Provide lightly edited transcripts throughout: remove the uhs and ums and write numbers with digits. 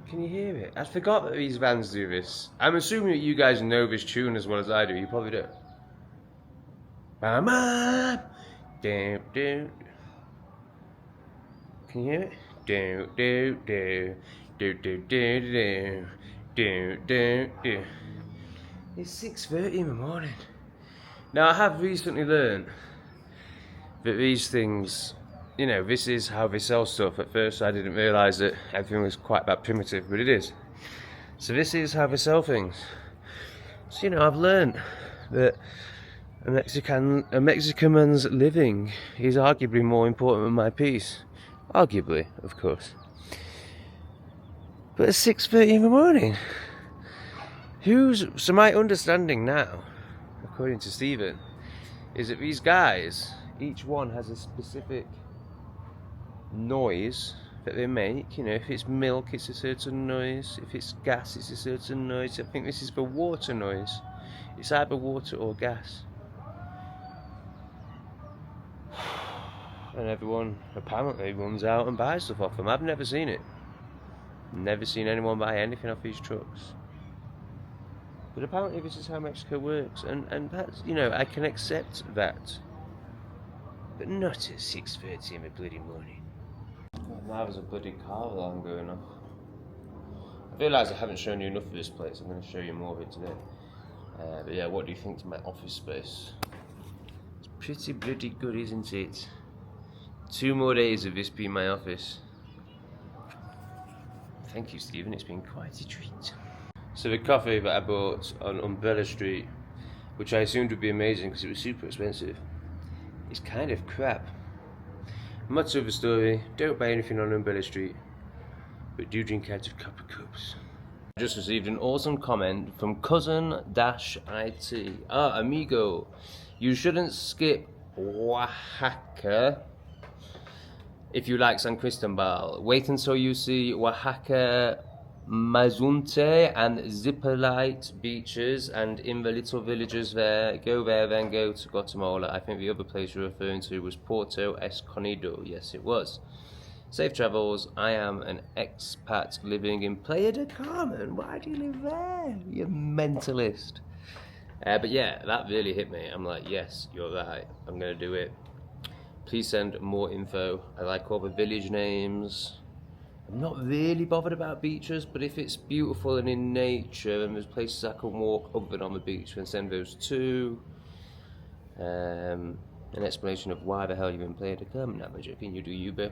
Can you hear it? I forgot that these bands do this. I'm assuming that you guys know this tune as well as I do. You probably do. Bam, bam. Do, do. Can you hear it? Do, do, do. Do, do, do, do. Do, do, do. It's 6:30 in the morning. Now, I have recently learned that these things, you know, this is how they sell stuff. At first I didn't realise that everything was quite that primitive, but it is. So this is how they sell things. So, you know, I've learned that a Mexican man's living is arguably more important than my peace. Arguably, of course. But at 6:30 in the morning, so my understanding now, according to Stephen, is that these guys, each one has a specific noise that they make. You know, if it's milk, it's a certain noise. If it's gas, it's a certain noise. I think this is the water noise. It's either water or gas. And everyone apparently runs out and buys stuff off them. I've never seen it. Never seen anyone buy anything off these trucks. But apparently this is how Mexico works, and that's, you know, I can accept that. But not at 6:30 in the bloody morning. Now there's a bloody car alarm going off. I realise I haven't shown you enough of this place. I'm going to show you more of it today. But yeah, what do you think to my office space? It's pretty bloody good, isn't it? 2 more days of this being my office. Thank you, Stephen. It's been quite a treat. So the coffee that I bought on Umbrella Street, which I assumed would be amazing because it was super expensive, is kind of crap. Much of the story, don't buy anything on Umbrella Street, but do drink out of copper cups. I just received an awesome comment from cousin-it. Amigo, you shouldn't skip Oaxaca if you like San Cristobal. Wait until you see Oaxaca, Mazunte and Zipperlight beaches, and in the little villages there, go there, then go to Guatemala. I think the other place you're referring to was Puerto Escondido. Yes, it was. Safe travels. I am an expat living in Playa del Carmen. Why do you live there, you mentalist? But yeah, that really hit me. I'm like, yes, you're right. I'm going to do it. Please send more info. I like all the village names. I'm not really bothered about beaches, but if it's beautiful and in nature and there's places I can walk other than on the beach, then send those too. An explanation of why the hell you've been playing to come. Not much joking, you do you, bro.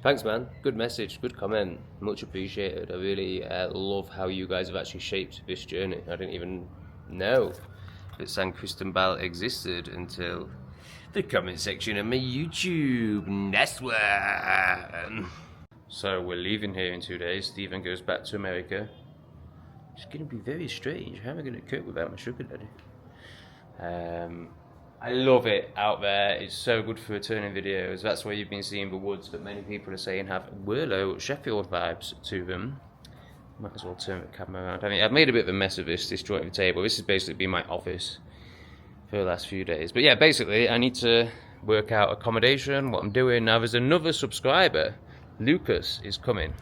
Thanks, man. Good message, good comment. Much appreciated. I really love how you guys have actually shaped this journey. I didn't even know that San Cristobal existed until the comment section of my YouTube. Nice one. So we're leaving here in 2 days. Stephen goes back to America. It's going to be very strange. How am I going to cope without my sugar daddy? I love it out there. It's so good for returning videos. That's why you've been seeing the woods that many people are saying have Whirlo Sheffield vibes to them. Might as well turn the camera around. I mean, I've made a bit of a mess of this joint of the table. This has basically been my office for the last few days. But yeah, basically I need to work out accommodation, what I'm doing. Now there's another subscriber, Lucas, is coming.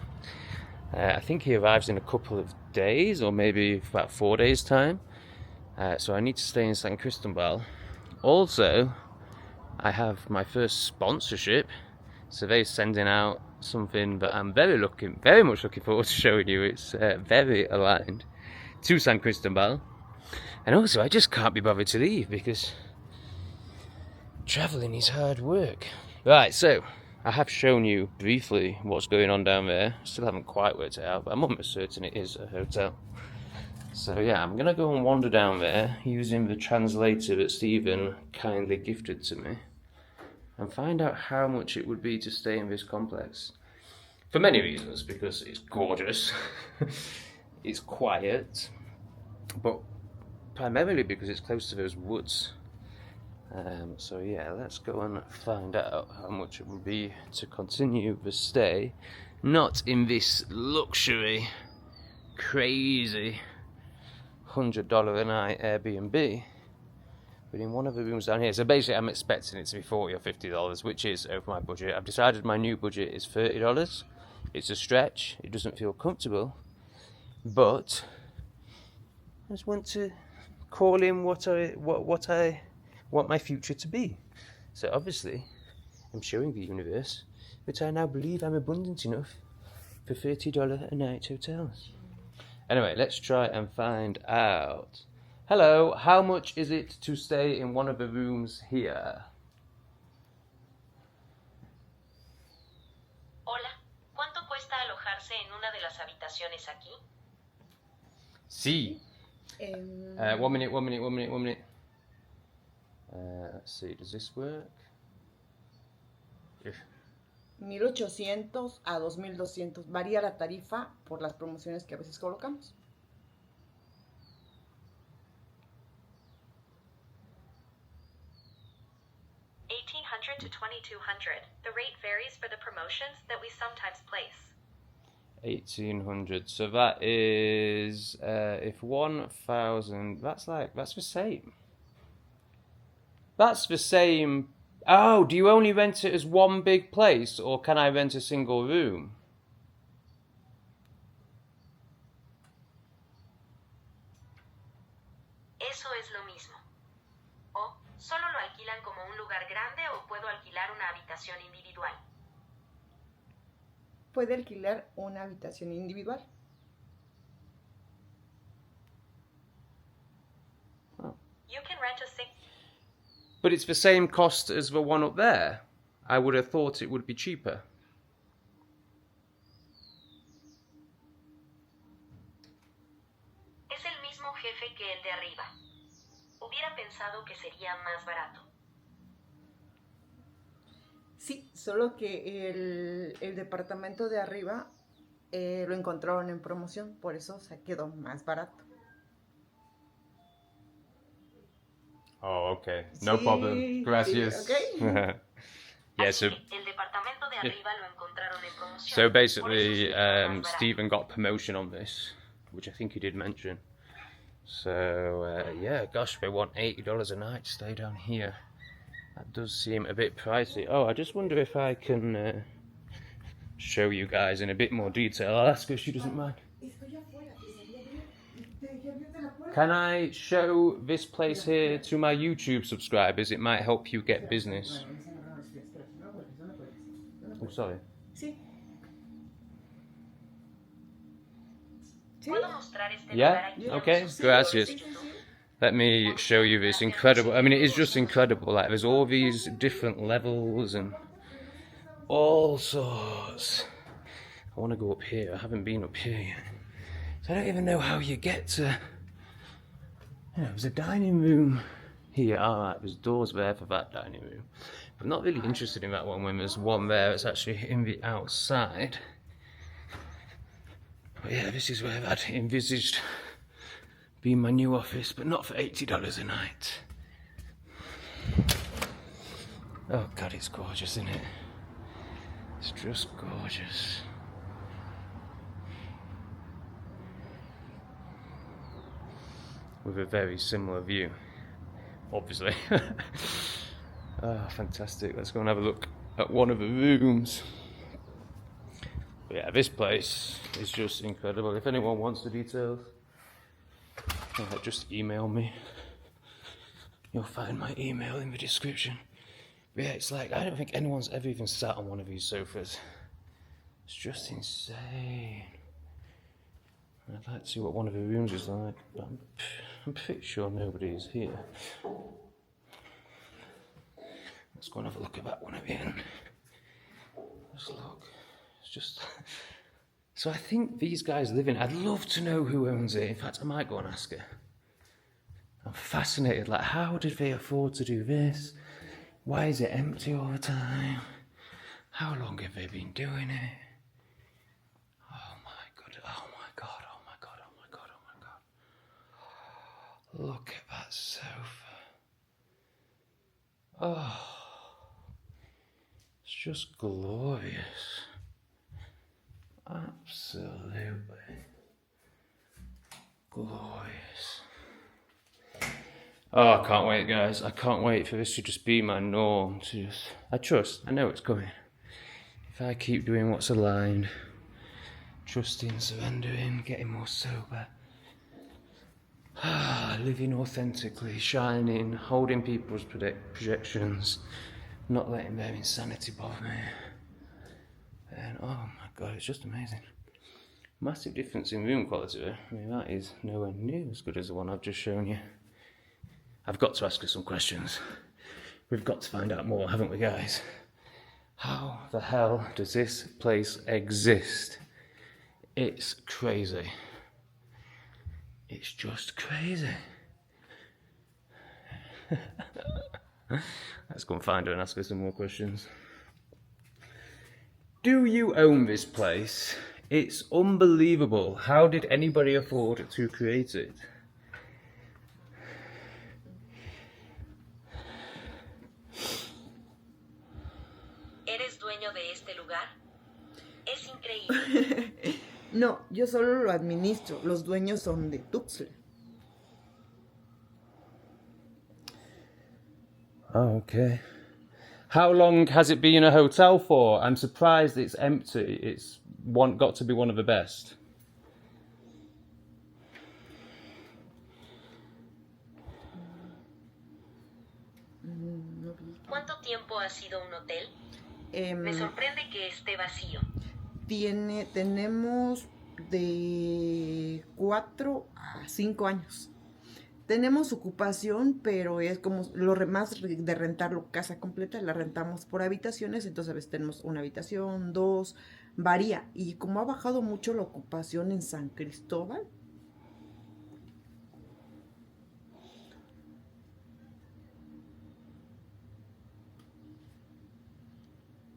I think he arrives in a couple of days, or maybe about 4 days time. So I need to stay in San Cristobal. Also, I have my first sponsorship. So they're sending out something that I'm very much looking forward to showing you. It's very aligned to San Cristobal. And also, I just can't be bothered to leave because travelling is hard work. Right, so I have shown you briefly what's going on down there. Still haven't quite worked it out, but I'm almost certain it is a hotel. So yeah, I'm going to go and wander down there using the translator that Stephen kindly gifted to me and find out how much it would be to stay in this complex. For many reasons, because it's gorgeous, it's quiet, but primarily because it's close to those woods. So yeah, let's go and find out how much it would be to continue the stay, not in this luxury, crazy $100 a night Airbnb, but in one of the rooms down here. So basically I'm expecting it to be $40 or $50, which is over my budget. I've decided my new budget is $30. It's a stretch, it doesn't feel comfortable, but I just want to call in what I want my future to be. So obviously, I'm showing the universe that I now believe I'm abundant enough for $30 a night hotels. Anyway, let's try and find out. Hello, how much is it to stay in one of the rooms here? Hola, ¿cuánto cuesta alojarse en una de las habitaciones aquí? Sí. 1 minute. Let's see, does this work? 1,800 a 2,200. Varía la tarifa por las promociones que a veces colocamos. $1,800 to $2,200. The rate varies for the promotions that we sometimes place. 1,800. So that is if 1,000. That's the same. That's the same. Oh, do you only rent it as one big place, or can I rent a single room? Eso es lo mismo. O solo lo alquilan como un lugar grande o puedo alquilar una habitación individual. Puede alquilar una habitación individual. You can rent a single. But it's the same cost as the one up there. I would have thought it would be cheaper. Es el mismo jefe que el de arriba. Hubiera pensado que sería más barato. Sí, solo que el departamento de arriba lo encontraron en promoción, por eso se quedó más barato. Oh, okay. No problem. Gracias. Sí, okay. Yeah, so El departamento de arriba lo encontraron en promoción. So basically, Stephen got promotion on this, which I think he did mention. So yeah, gosh, they want $80 a night to stay down here. That does seem a bit pricey. Oh, I just wonder if I can show you guys in a bit more detail. I'll ask her if she doesn't mind. Can I show this place here to my YouTube subscribers? It might help you get business. Oh, sorry. Sí. ¿Puedo mostrar este lugar Yeah? aquí? Okay, gracias. Let me show you this incredible, I mean, it is just incredible. Like, there's all these different levels and all sorts. I want to go up here. I haven't been up here yet. So I don't even know how you get to... You know, there's a dining room here. Alright, there's doors there for that dining room. But I'm not really interested in that one when there's one there. It's actually in the outside. But yeah, this is where I'd envisaged being my new office, but not for $80 a night. Oh God, it's gorgeous, isn't it? It's just gorgeous. With a very similar view, obviously. Oh, fantastic. Let's go and have a look at one of the rooms. But yeah, this place is just incredible. If anyone wants the details, just email me. You'll find my email in the description. But yeah, it's like, I don't think anyone's ever even sat on one of these sofas. It's just insane. I'd like to see what one of the rooms is like, but I'm pretty sure nobody is here. Let's go and have a look at that one again. Let's look. It's just... So I think these guys live in... I'd love to know who owns it. In fact, I might go and ask her. I'm fascinated. Like, how did they afford to do this? Why is it empty all the time? How long have they been doing it? Oh my God, oh my God, oh my God, oh my God, oh my God. Look at that sofa. Oh, it's just glorious. Absolutely glorious. Oh, I can't wait, guys. I can't wait for this to just be my norm. I know it's coming. If I keep doing what's aligned, trusting, surrendering, getting more sober. Living authentically, shining, holding people's projections, not letting their insanity bother me. And oh my god, it's just amazing. Massive difference in room quality there. I mean, that is nowhere near as good as the one I've just shown you. I've got to ask her some questions. We've got to find out more, haven't we, guys? How the hell does this place exist? It's crazy. It's just crazy. Let's go and find her and ask her some more questions. Do you own this place? It's unbelievable. How did anybody afford to create it? ¿Eres dueño de este lugar? Es increíble. No, yo solo lo administro. Los dueños son de Tuxtla. Oh, okay. How long has it been a hotel for? I'm surprised it's empty. It's got to be one of the best. ¿Cuánto tiempo ha sido un hotel? Me sorprende que esté vacío. Tenemos de 4 a 5 años. Tenemos ocupación, pero es como lo más de rentarlo casa completa, la rentamos por habitaciones, entonces a veces tenemos una habitación, 2, varía. Y como ha bajado mucho la ocupación en San Cristobal,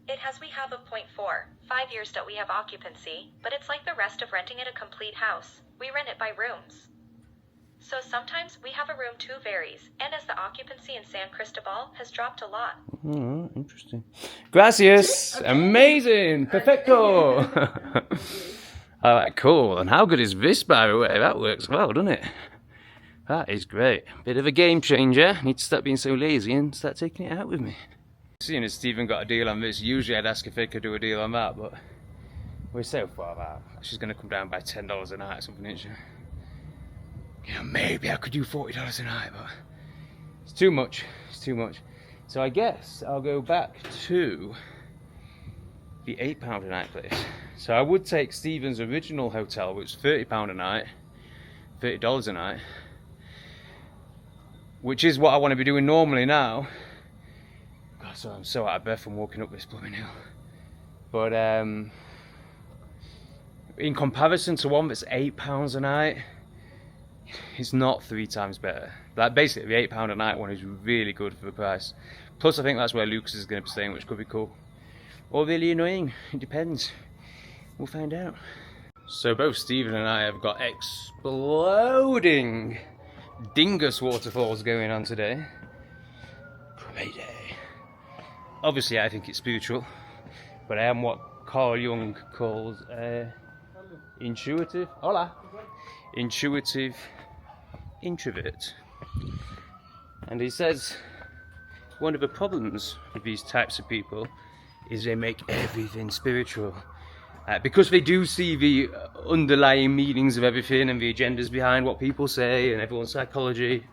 It has we have a 0.4, 5 years that we have occupancy, but it's like the rest of renting it a complete house. We rent it by rooms. So sometimes we have a room 2 varies, and as the occupancy in San Cristobal has dropped a lot. Oh, interesting. Gracias! Amazing! Perfecto! Alright, cool. And how good is this, by the way? That works well, doesn't it? That is great. Bit of a game changer. Need to stop being so lazy and start taking it out with me. Seeing as Stephen got a deal on this, usually I'd ask if they could do a deal on that, but we're so far out. She's going to come down by $10 a night or something, isn't she? You know, maybe I could do $40 a night, but it's too much. It's too much. So I guess I'll go back to the £8 a night place. So I would take Stephen's original hotel, which was £30 a night, $30 a night, which is what I want to be doing normally now. God, so I'm so out of breath from walking up this blooming hill. But in comparison to one that's £8 a night, it's not 3 times better. Like basically the £8 a night one is really good for the price. Plus I think that's where Lucas is going to be staying, which could be cool. Or really annoying, it depends. We'll find out. So both Stephen and I have got exploding dingus waterfalls going on today. Great day. Obviously I think it's spiritual, but I am what Carl Jung calls intuitive. Hola. Intuitive introvert. And he says one of the problems with these types of people is they make everything spiritual. Because they do see the underlying meanings of everything and the agendas behind what people say and everyone's psychology,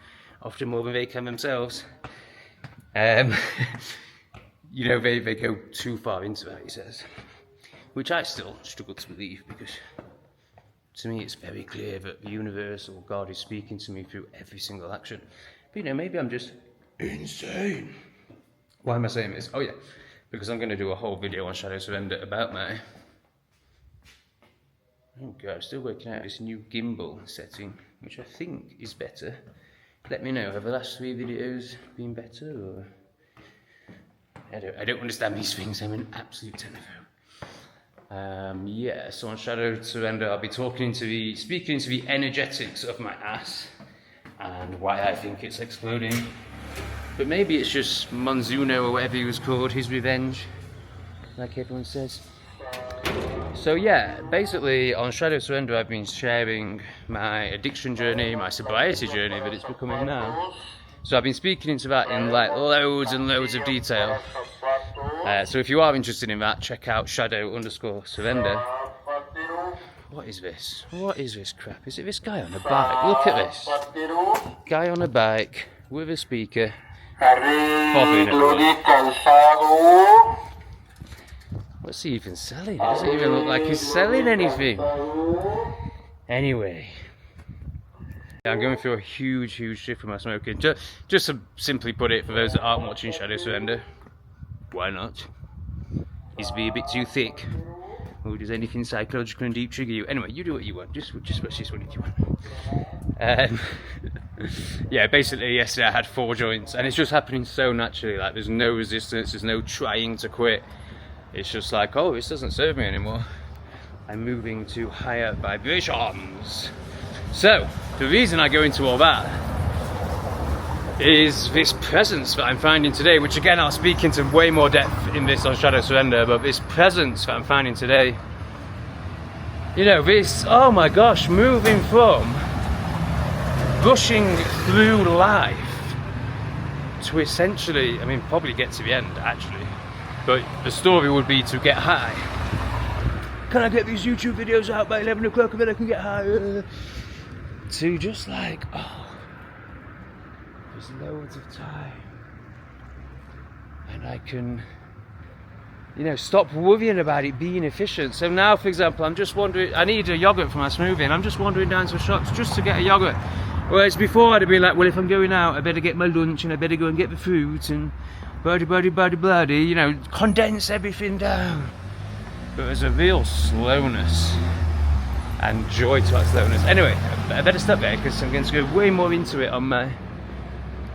often more than they can themselves. You know, they go too far into that, he says. Which I still struggle to believe, because to me it's very clear that the universe or God is speaking to me through every single action. But you know, maybe I'm just insane. Why am I saying this? Oh yeah, because I'm going to do a whole video on Shadow Surrender about my... Oh god, I'm still working out this new gimbal setting, which I think is better. Let me know, have the last 3 videos been better, or... I don't understand these things, I'm an absolute technophobe. Yeah, so on Shadow Surrender I'll be speaking into the energetics of my ass and why I think it's exploding. But maybe it's just Monzuno or whatever he was called, his revenge, like everyone says. So yeah, basically on Shadow Surrender I've been sharing my addiction journey, my sobriety journey that it's becoming now. So I've been speaking into that in like loads and loads of detail. So if you are interested in that, check out Shadow_Surrender. What is this? What is this crap? Is it this guy on a bike? Look at this. Guy on a bike with a speaker. Bobbing everyone. What's he even selling? It doesn't even look like he's selling anything. Anyway. I'm going through a huge shift with my smoking. Just to simply put it, for those that aren't watching Shadow Surrender, why not? Is V a bit too thick? Or does anything psychological and deep trigger you? Anyway, you do what you want. Just watch this one if you want. Yeah, basically yesterday I had 4 joints, and it's just happening so naturally. Like, there's no resistance, there's no trying to quit. It's just like, oh, this doesn't serve me anymore. I'm moving to higher vibrations. So, the reason I go into all that is this presence that I'm finding today, which again I'll speak into way more depth in this on Shadow Surrender, but this presence that I'm finding today, you know, this, oh my gosh, moving from rushing through life to essentially, I mean, probably get to the end actually, but the story would be to get high. Can I get these YouTube videos out by 11 o'clock and then I can get high? To just like, oh, there's loads of time and I can, you know, stop worrying about it being efficient. So now, for example, I'm just wondering, I need a yogurt for my smoothie, and I'm just wandering down to the shops just to get a yogurt. Whereas before I'd be like, well, if I'm going out, I better get my lunch and I better go and get the fruit and bloody, you know, condense everything down. But there's a real slowness and joy to that slowness. Anyway, I better stop there because I'm going to go way more into it on my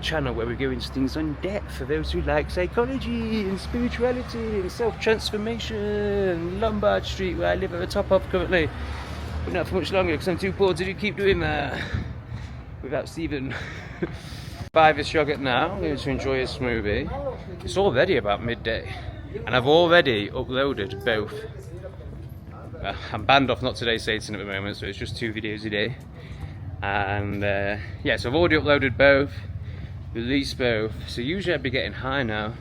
channel, where we go into things on depth for those who like psychology and spirituality and self-transformation. Lombard Street, where I live at the top of currently, but not for much longer because I'm too poor to keep doing that without Stephen. Buy this yogurt now. I'm going to enjoy a smoothie. It's already about midday and I've already uploaded both. I'm banned off Not Today Satan at the moment, so it's just 2 videos a day. And yeah, so I've already uploaded both, released both. So usually I'd be getting high now.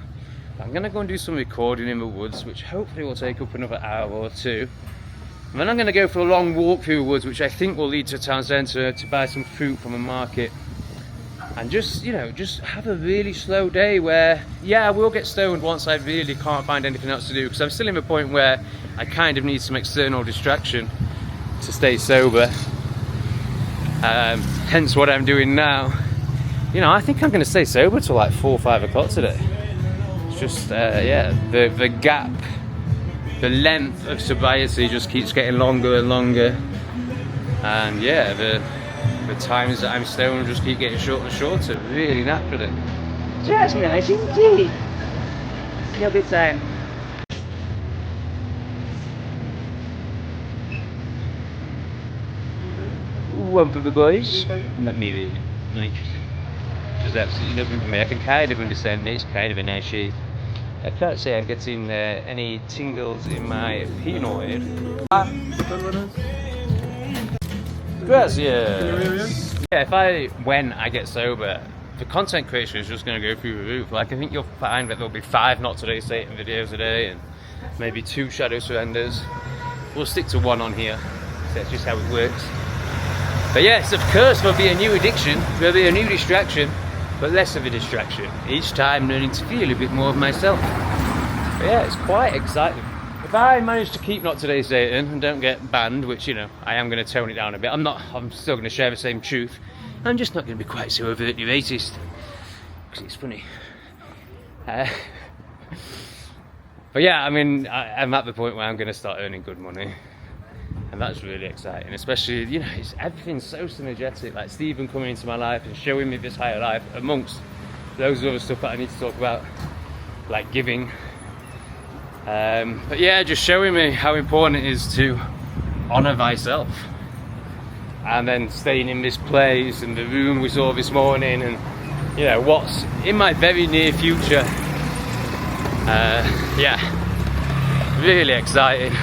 I'm gonna go and do some recording in the woods, which hopefully will take up another hour or 2. And then I'm gonna go for a long walk through the woods, which I think will lead to a town centre to buy some fruit from a market. And just, you know, just have a really slow day where, yeah, I will get stoned once I really can't find anything else to do, because I'm still in the point where I kind of need some external distraction to stay sober. Hence what I'm doing now. You know, I think I'm going to stay sober till like 4 or 5 o'clock today. It's just, yeah, the gap, the length of sobriety just keeps getting longer and longer. And yeah, the times that I'm stoned just keep getting shorter and shorter, really naturally. That's nice indeed. No good time. One for the boys. Not me really. Like, there's absolutely nothing for me. I can kind of understand it. It's kind of a nice shape. I can't say I'm getting any tingles in my penoid. Gracias. Yeah, when I get sober, the content creation is just going to go through the roof. Like, I think you'll find that there'll be 5 Not Today Satan videos a day and maybe 2 Shadow Surrenders. We'll stick to 1 on here. So that's just how it works. But yes, of course, there'll be a new addiction, there'll be a new distraction, but less of a distraction. Each time learning to feel a bit more of myself. But yeah, it's quite exciting. If I manage to keep Not Today Satan and don't get banned, which, you know, I am going to tone it down a bit. I'm still going to share the same truth. I'm just not going to be quite so overtly racist, because it's funny. But yeah, I mean, I'm at the point where I'm going to start earning good money. And that's really exciting, especially, you know, everything's so synergetic. Like Stephen coming into my life and showing me this higher life, amongst those other stuff that I need to talk about, like giving. But yeah, just showing me how important it is to honour thyself. And then staying in this place and the room we saw this morning, and, you know, what's in my very near future. Yeah, really exciting.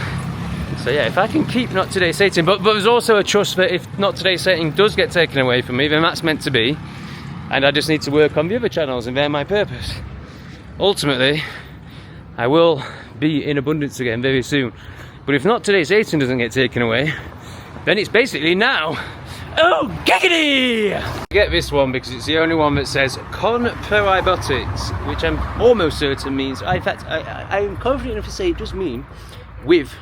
So yeah, if I can keep Not Today Satan, but there's also a trust that if Not Today Satan does get taken away from me, then that's meant to be, and I just need to work on the other channels, and they're my purpose. Ultimately, I will be in abundance again very soon. But if Not Today Satan doesn't get taken away, then it's basically now, oh, giggity! I get this one because it's the only one that says con probiotics, which I'm almost certain means, in fact, I am confident enough to say it does mean with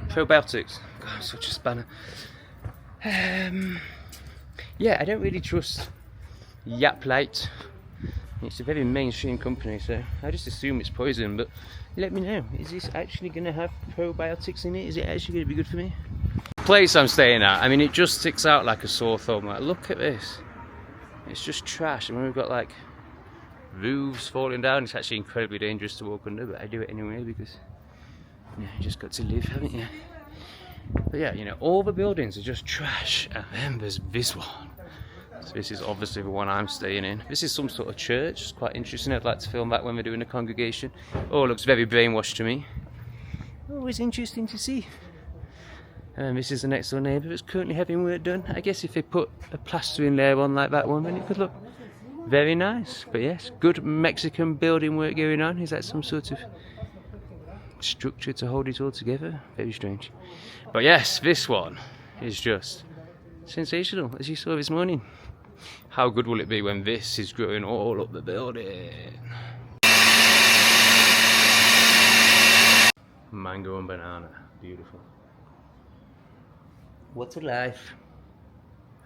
probiotics. God, I'm such a spanner. Yeah, I don't really trust Yaplite. It's a very mainstream company, so I just assume it's poison, but let me know. Is this actually going to have probiotics in it? Is it actually going to be good for me? The place I'm staying at, I mean, it just sticks out like a sore thumb. Like, look at this. It's just trash. I mean, we've got like roofs falling down. It's actually incredibly dangerous to walk under, but I do it anyway because you just got to live, haven't you? But yeah, you know, all the buildings are just trash. And then there's this one. So this is obviously the one I'm staying in. This is some sort of church. It's quite interesting. I'd like to film that when we're doing a congregation. Oh, it looks very brainwashed to me. Always interesting to see. And this is the next door neighbour that's currently having work done. I guess if they put a plastering layer on like that one, then it could look very nice. But yes, good Mexican building work going on. Is that some sort of structure to hold it all together? Very strange. But yes, this one is just sensational, as you saw this morning. How good will it be when this is growing all up the building? Mango and banana, beautiful. What a life.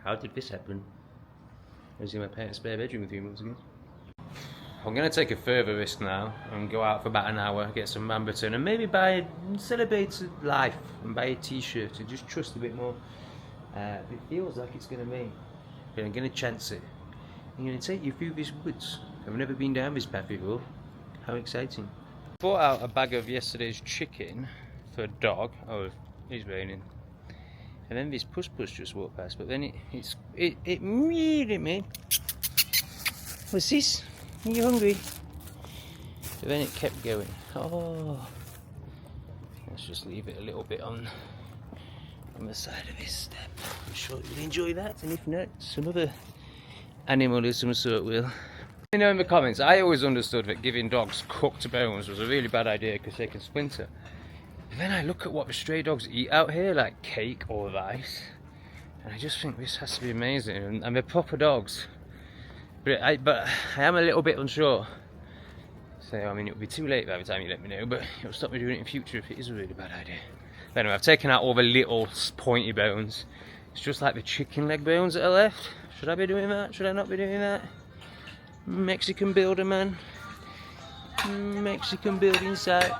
How did this happen? I was in my parents' spare bedroom a few months ago. I'm going to take a further risk now and go out for about an hour, get some Rambutan, and maybe celebrate life and buy a t-shirt and just trust a bit more. It feels like it's going to rain, but I'm going to chance it. I'm going to take you through these woods. I've never been down this path before. How exciting. Brought out a bag of yesterday's chicken for a dog. Oh, it's raining. And then this puss just walked past, but then it really made. What's this? Are you hungry? But then it kept going. Oh, let's just leave it a little bit on the side of this step. I'm sure you'll enjoy that, and if not, some other animal of some sort will. You know, in the comments, I always understood that giving dogs cooked bones was a really bad idea because they can splinter. But then I look at what the stray dogs eat out here, like cake or rice, and I just think this has to be amazing, and they're proper dogs. But I am a little bit unsure. So, I mean, it'll be too late by the time you let me know, but it'll stop me doing it in future if it is a really bad idea. But anyway, I've taken out all the little pointy bones. It's just like the chicken leg bones that are left. Should I be doing that? Should I not be doing that? Mexican builder, man. Mexican building site.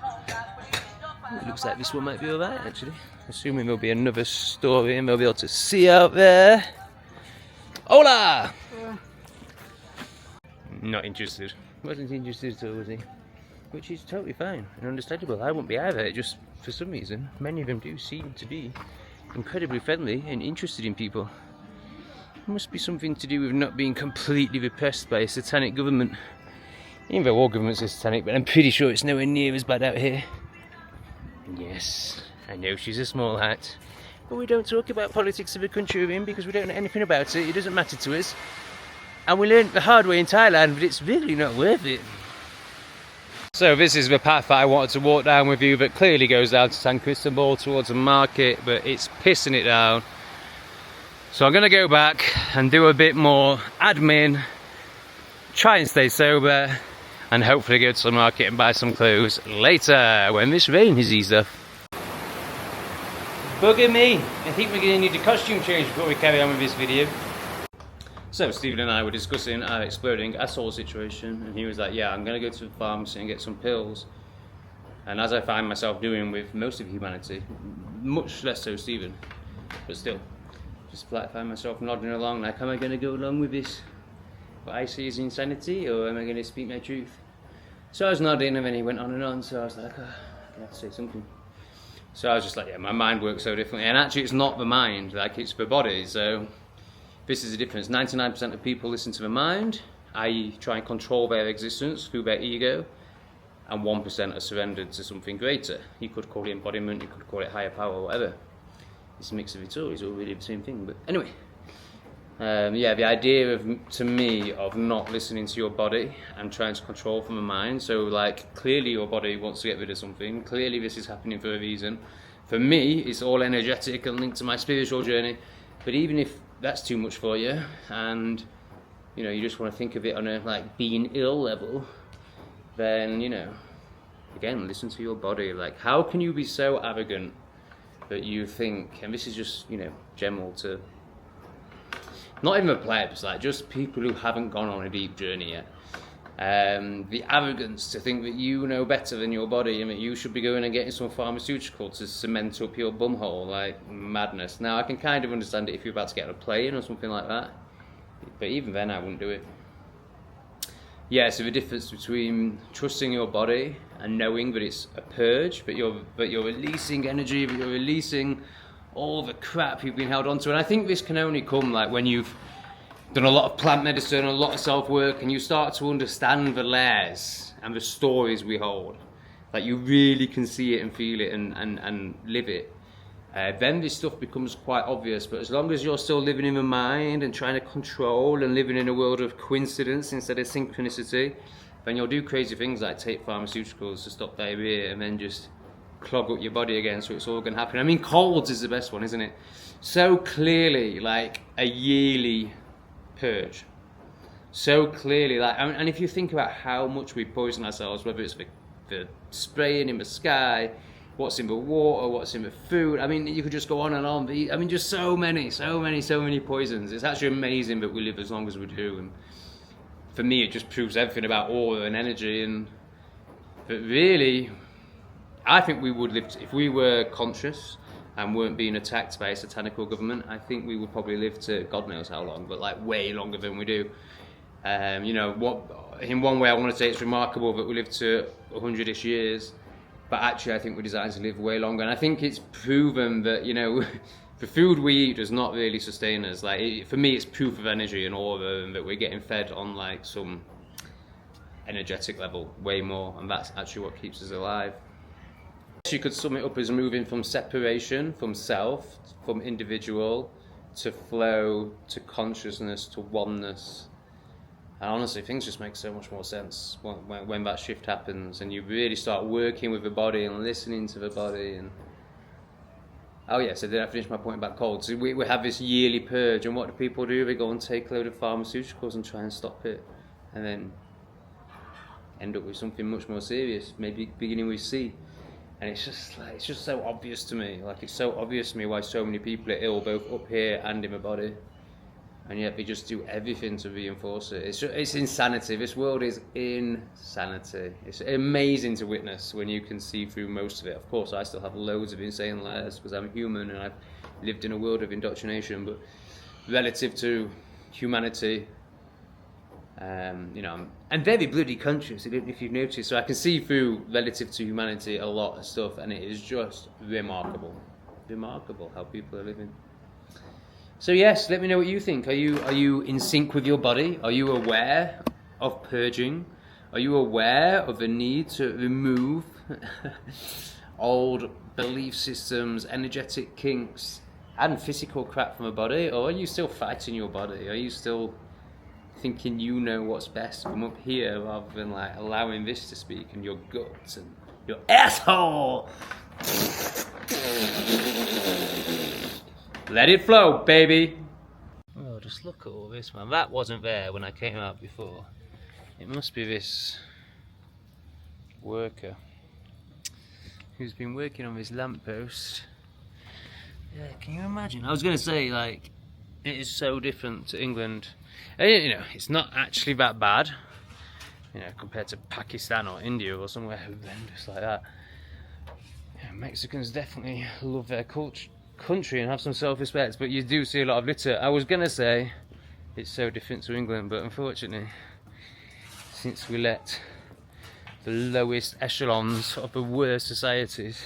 It looks like this one might be alright, actually. Assuming there'll be another story and they'll be able to see out there. Hola! Not interested. Wasn't interested at all, was he? Which is totally fine and understandable. I wouldn't be either. Just for some reason, many of them do seem to be incredibly friendly and interested in people. It must be something to do with not being completely repressed by a satanic government. Even though all governments are satanic, but I'm pretty sure it's nowhere near as bad out here. Yes, I know she's a small hat, but we don't talk about politics of the country we're in because we don't know anything about it. It doesn't matter to us. And we learned the hard way in Thailand, but it's really not worth it. So this is the path that I wanted to walk down with you, that clearly goes down to San Cristobal towards the market, but it's pissing it down. So I'm going to go back and do a bit more admin, try and stay sober, and hopefully go to the market and buy some clothes later when this rain has eased off. Bugger me, I think we're going to need a costume change before we carry on with this video. So Stephan and I were discussing our exploding asshole situation, and he was like, yeah, I'm going to go to the pharmacy and get some pills. And as I find myself doing with most of humanity, much less so Stephan, but still, just flat find myself nodding along like, am I going to go along with this? What I see is insanity, or am I going to speak my truth? So I was nodding, and then he went on and on, so I was like, oh, I have to say something. So I was just like, yeah, my mind works so differently, and actually it's not the mind, like it's the body, so this is the difference. 99% of people listen to the mind, i.e. try and control their existence through their ego, and 1% are surrendered to something greater. You could call it embodiment, you could call it higher power, whatever. It's a mix of it all, it's all really the same thing. But anyway, Yeah, the idea to me of not listening to your body and trying to control from the mind. So like clearly your body wants to get rid of something. Clearly this is happening for a reason. For me, it's all energetic and linked to my spiritual journey. But even if that's too much for you, and you know you just want to think of it on a like being ill level, then you know, again, listen to your body. Like, how can you be so arrogant that you think? And this is just general to. Not even the plebs, like just people who haven't gone on a deep journey yet. The arrogance to think that you know better than your body and that you should be going and getting some pharmaceutical to cement up your bumhole, like madness. Now, I can kind of understand it if you're about to get on a plane or something like that, but even then I wouldn't do it. Yeah, so the difference between trusting your body and knowing that it's a purge, but you're releasing energy, but you're releasing all the crap you've been held onto. And I think this can only come like when you've done a lot of plant medicine, a lot of self-work, and you start to understand the layers and the stories we hold. Like you really can see it and feel it and live it. Then this stuff becomes quite obvious. But as long as you're still living in the mind and trying to control and living in a world of coincidence instead of synchronicity, then you'll do crazy things like take pharmaceuticals to stop diarrhea and then just clog up your body again, so it's all going to happen. I mean, colds is the best one, isn't it? So clearly, like a yearly purge. So clearly, like, and if you think about how much we poison ourselves, whether it's the spraying in the sky, what's in the water, what's in the food. I mean, you could just go on and on. I mean, just so many poisons. It's actually amazing that we live as long as we do. And for me, it just proves everything about aura and energy. But really, I think we would live, if we were conscious and weren't being attacked by a satanical government, I think we would probably live to God knows how long, but like way longer than we do. In one way I want to say it's remarkable that we live to 100-ish years, but actually I think we're designed to live way longer. And I think it's proven that, the food we eat does not really sustain us. Like, for me, it's proof of energy and aura, and that we're getting fed on like some energetic level way more, and that's actually what keeps us alive. You could sum it up as moving from separation, from self, from individual, to flow, to consciousness, to oneness. And honestly, things just make so much more sense when that shift happens and you really start working with the body and listening to the body. And oh yeah, so did I finish my point about colds? So we have this yearly purge, and what do people do? They go and take a load of pharmaceuticals and try and stop it, and then end up with something much more serious, maybe beginning with C. And it's just so obvious to me. Like, it's so obvious to me why so many people are ill, both up here and in the body. And yet they just do everything to reinforce it. It's insanity. This world is insanity. It's amazing to witness when you can see through most of it. Of course, I still have loads of insane layers because I'm human and I've lived in a world of indoctrination. But relative to humanity, I'm very bloody conscious, if you've noticed, so I can see through relative to humanity a lot of stuff, and it is just remarkable how people are living. So yes, let me know what you think. Are you in sync with your body? Are you aware of purging? Are you aware of the need to remove old belief systems, energetic kinks, and physical crap from the body? Or are you still fighting your body? Are you still thinking you know what's best from up here rather than like allowing this to speak and your guts and your asshole? Let it flow, baby. Oh, just look at all this, man. That wasn't there when I came out before. It must be this worker who's been working on this lamppost. Yeah, can you imagine? I was going to say, like, it is so different to England. It's not actually that bad, compared to Pakistan or India or somewhere horrendous like that. Mexicans definitely love their country and have some self-respect, but you do see a lot of litter. I was going to say it's so different to England, but unfortunately, since we let the lowest echelons of the worst societies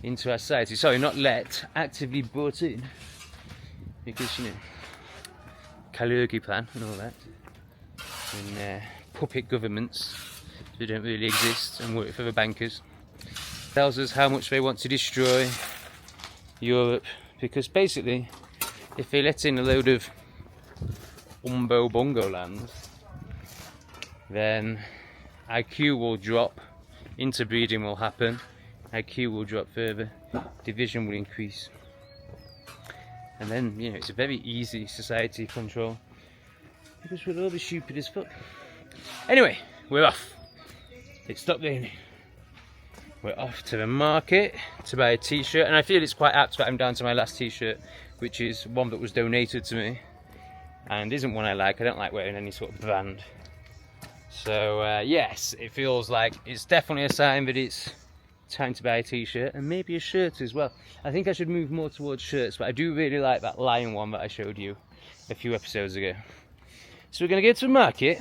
into our society, sorry, not let, actively brought in, because, Kalergi plan and all that, and puppet governments who don't really exist and work for the bankers, tells us how much they want to destroy Europe, because basically if they let in a load of umbo bongo lands, then IQ will drop, interbreeding will happen, IQ will drop further, division will increase, and then, you know, it's a very easy society control because we'll all be stupid as fuck. Anyway, we're off. It stopped raining. We're off to the market to buy a t-shirt, and I feel it's quite apt that I'm down to my last t-shirt, which is one that was donated to me and isn't one I like. I don't like wearing any sort of brand. So yes, it feels like it's definitely a sign that it's time to buy a t-shirt and maybe a shirt as well. I think I should move more towards shirts, but I do really like that lion one that I showed you a few episodes ago. So we're going to go to the market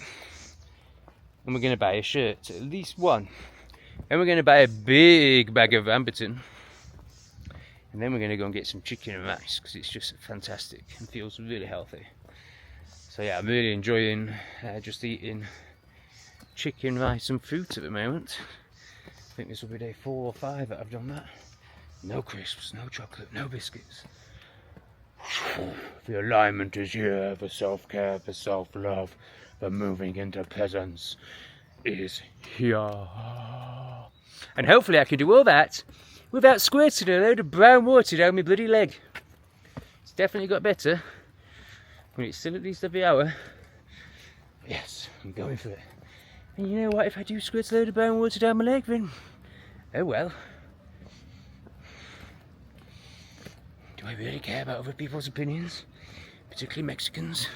and we're going to buy a shirt, at least one. And we're going to buy a big bag of Amberton. And then we're going to go and get some chicken and rice because it's just fantastic and feels really healthy. So yeah, I'm really enjoying just eating chicken, rice and fruit at the moment. I think this will be day 4 or 5 that I've done that. No crisps, no chocolate, no biscuits. The alignment is here for self-care, for self-love, for moving into presence is here. And hopefully I can do all that without squirting a load of brown water down my bloody leg. It's definitely got better, but it's still at least every hour. Yes, I'm going for it. And you know what, if I do squirt a load of brown water down my leg, then oh well. Do I really care about other people's opinions? Particularly Mexicans?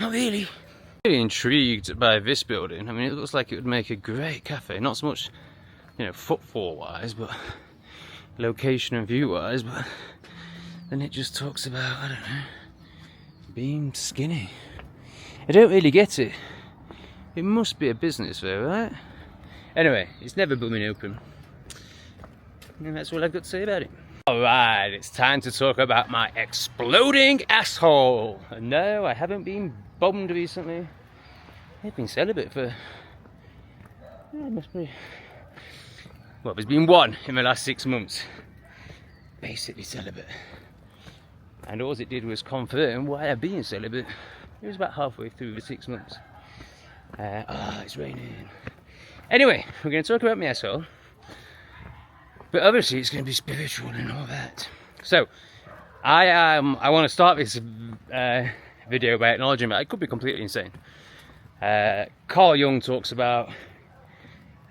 Not really. I'm really intrigued by this building. I mean, it looks like it would make a great cafe. Not so much, you know, footfall wise, but location and view wise, but then it just talks about, I don't know, being skinny. I don't really get it. It must be a business though, right? Anyway, it's never booming open. And that's all I've got to say about it. Alright, it's time to talk about my exploding asshole. And no, I haven't been bombed recently. I've been celibate for... it must be... well, there's been one in the last 6 months. Basically celibate. And all it did was confirm why I've been celibate. It was about halfway through the 6 months. It's raining. Anyway, we're going to talk about my asshole. But obviously it's going to be spiritual and all that. So, I want to start this video by acknowledging that I could be completely insane. Carl Jung talks about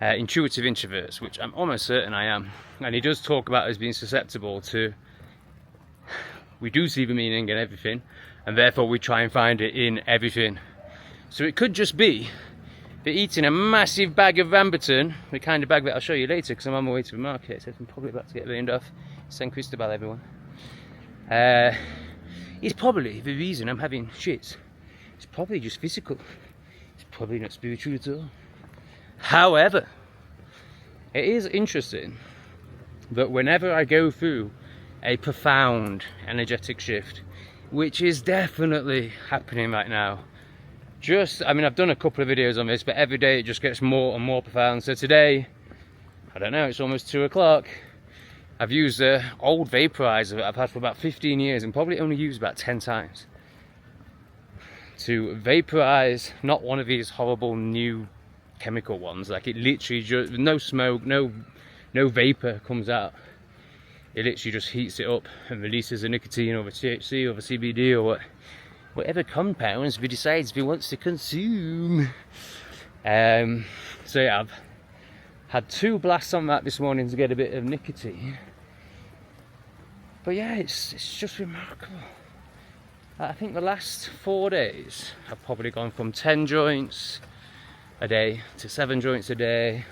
intuitive introverts, which I'm almost certain I am. And he does talk about us being susceptible to... we do see the meaning in everything, and therefore we try and find it in everything. So it could just be that eating a massive bag of Amberton, the kind of bag that I'll show you later because I'm on my way to the market, so I'm probably about to get rained off. San Cristobal, everyone. Is probably the reason I'm having shits. It's probably just physical. It's probably not spiritual at all. However, it is interesting that whenever I go through a profound energetic shift, which is definitely happening right now, I mean, I've done a couple of videos on this, but every day it just gets more and more profound. So today, I don't know, it's almost 2 o'clock. I've used an old vaporizer that I've had for about 15 years and probably only used about 10 times to vaporize, not one of these horrible new chemical ones. Like, it literally just, no smoke, no vapor comes out. It literally just heats it up and releases the nicotine or the THC or the CBD or whatever compounds he decides he wants to consume. So yeah, I've had 2 blasts on that this morning to get a bit of nicotine. But yeah, it's just remarkable. I think the last 4 days I've probably gone from 10 joints a day to 7 joints a day.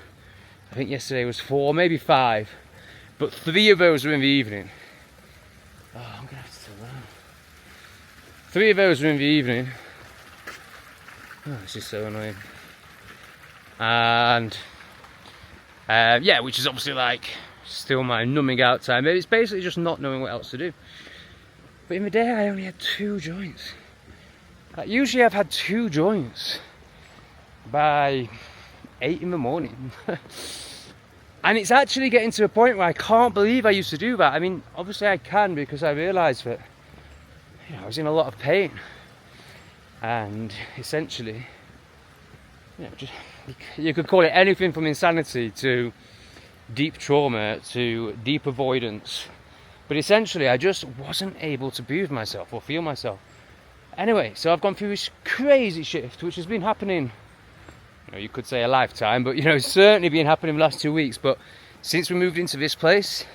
I think yesterday was 4, maybe 5, but 3 of those were in the evening. Oh, I'm gonna have to tell that. 3 of those were in the evening. Oh, this is so annoying. And yeah, which is obviously like still my numbing out time. It's basically just not knowing what else to do. But in the day I only had 2 joints. Like, usually I've had 2 joints by 8 in the morning. And it's actually getting to a point where I can't believe I used to do that. I mean, obviously I can, because I realised that, you know, I was in a lot of pain. And essentially, you could call it anything from insanity to deep trauma to deep avoidance. But essentially, I just wasn't able to be with myself or feel myself. Anyway, so I've gone through this crazy shift, which has been happening, you could say a lifetime, but it's certainly been happening the last 2 weeks. But since we moved into this place,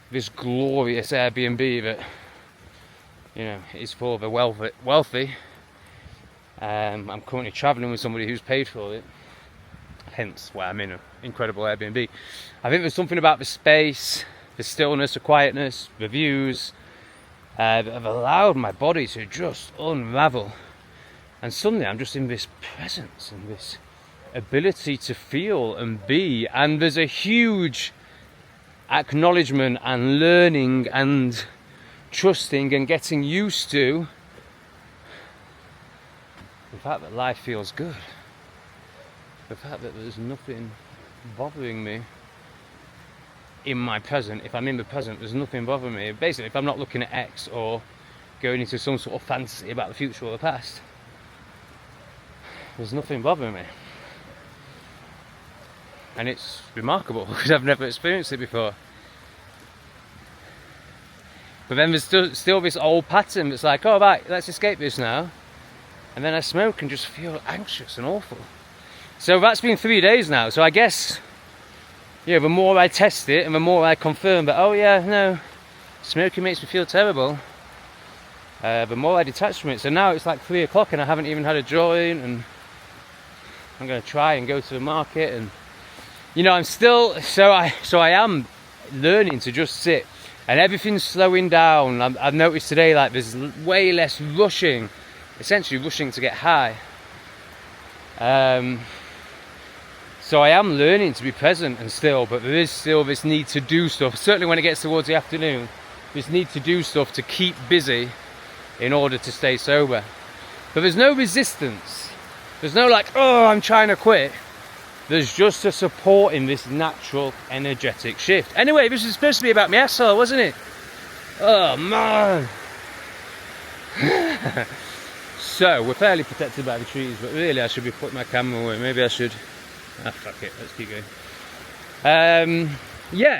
this glorious Airbnb that, is full of the wealthy, I'm currently travelling with somebody who's paid for it, hence why I'm in an incredible Airbnb. I think there's something about the space, the stillness, the quietness, the views, that have allowed my body to just unravel. And suddenly I'm just in this presence and this ability to feel and be. And there's a huge acknowledgement and learning and trusting and getting used to the fact that life feels good. The fact that there's nothing bothering me in my present. If I'm in the present, there's nothing bothering me. Basically, if I'm not looking at X or going into some sort of fantasy about the future or the past, there's nothing bothering me. And it's remarkable because I've never experienced it before. But then there's still this old pattern that's like, oh right, let's escape this now. And then I smoke and just feel anxious and awful. So that's been 3 days now. So I guess, the more I test it and the more I confirm that, oh yeah, no, smoking makes me feel terrible, the more I detach from it. So now it's like 3 o'clock and I haven't even had a joint, and I'm going to try and go to the market, and I'm still, so I am learning to just sit, and everything's slowing down. I've noticed today, like, there's way less rushing, essentially rushing to get high. So I am learning to be present and still, but there is still this need to do stuff. Certainly when it gets towards the afternoon, this need to do stuff to keep busy in order to stay sober. But there's no resistance. There's no like, oh, I'm trying to quit. There's just a support in this natural, energetic shift. Anyway, this was supposed to be about my asshole, wasn't it? Oh, man. So, we're fairly protected by the trees, but really I should be putting my camera away. Maybe I should... fuck it, let's keep going.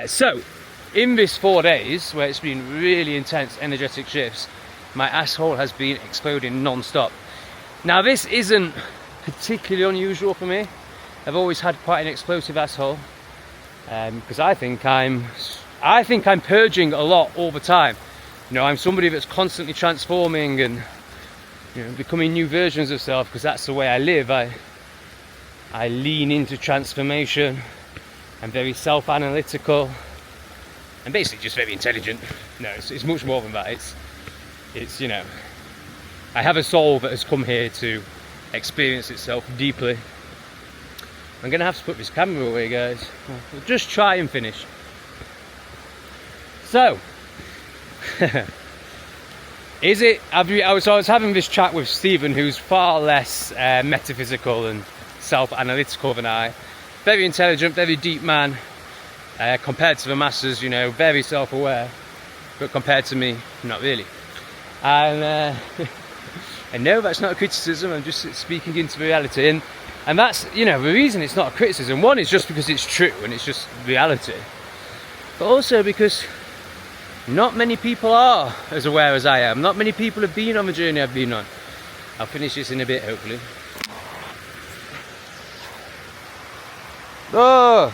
So, in this 4 days, where it's been really intense, energetic shifts, my asshole has been exploding non-stop. Now, this isn't particularly unusual for me. I've always had quite an explosive asshole, because I think I'm purging a lot all the time. I'm somebody that's constantly transforming and becoming new versions of self, because that's the way I live. I lean into transformation. I'm very self-analytical. I'm basically just very intelligent. No, it's much more than that. It's I have a soul that has come here to experience itself deeply. I'm gonna have to put this camera away, guys. We'll just try and finish. So, I was having this chat with Stephan, who's far less metaphysical and self-analytical than I. Very intelligent, very deep man, compared to the masses, very self-aware, but compared to me, not really. And I know that's not a criticism, I'm just speaking into reality, and that's, the reason it's not a criticism. One is just because it's true and it's just reality, but also because not many people are as aware as I am. Not many people have been on the journey I've been on. I'll finish this in a bit, hopefully. Oh!